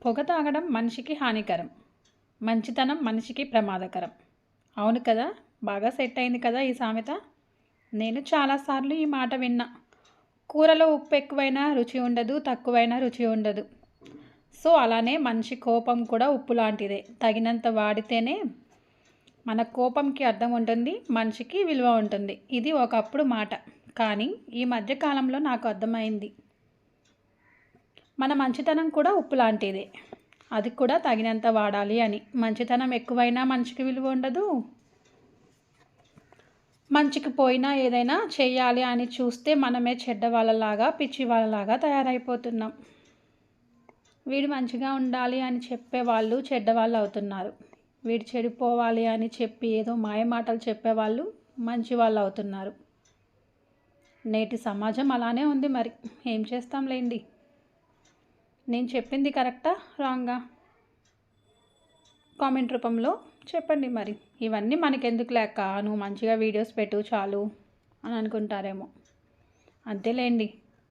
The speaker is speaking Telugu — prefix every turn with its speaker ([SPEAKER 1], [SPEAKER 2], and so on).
[SPEAKER 1] పొగ తాగడం మనిషికి హానికరం, మంచితనం మనిషికి ప్రమాదకరం. అవును కదా? బాగా సెట్ అయింది కదా ఈ సామెత. నేను చాలాసార్లు ఈ మాట విన్నా. కూరలో ఉప్పు ఎక్కువైనా రుచి ఉండదు, తక్కువైనా రుచి ఉండదు. సో అలానే మనిషి కోపం కూడా ఉప్పు లాంటిదే. తగినంత వాడితేనే మన కోపంకి అర్థం ఉంటుంది, మనిషికి విలువ ఉంటుంది. ఇది ఒకప్పుడు మాట, కానీ ఈ మధ్యకాలంలో నాకు అర్థమైంది. మన మంచితనం కూడా ఉప్పు లాంటిదే. అది కూడా తగినంత వాడాలి అని. మంచితనం ఎక్కువైనా మనిషికి విలువ ఉండదు. మంచికి పోయినా ఏదైనా చెయ్యాలి అని చూస్తే మనమే చెడ్డవాళ్ళలాగా, పిచ్చి వాళ్ళలాగా తయారైపోతున్నాం. వీడు మంచిగా ఉండాలి అని చెప్పేవాళ్ళు చెడ్డవాళ్ళు అవుతున్నారు. వీడు చెడిపోవాలి అని చెప్పి ఏదో మాయమాటలు చెప్పేవాళ్ళు మంచి వాళ్ళు అవుతున్నారు. నేటి సమాజం అలానే ఉంది. మరి ఏం చేస్తాంలేండి. నేను చెప్పింది కరెక్టా రాంగా? కామెంట్ రూపంలో చెప్పండి. మరి ఇవన్నీ మనకెందుకు లేక, నువ్వు మంచిగా వీడియోస్ పెట్టు చాలు అని అనుకుంటారేమో. అంతేలేండి.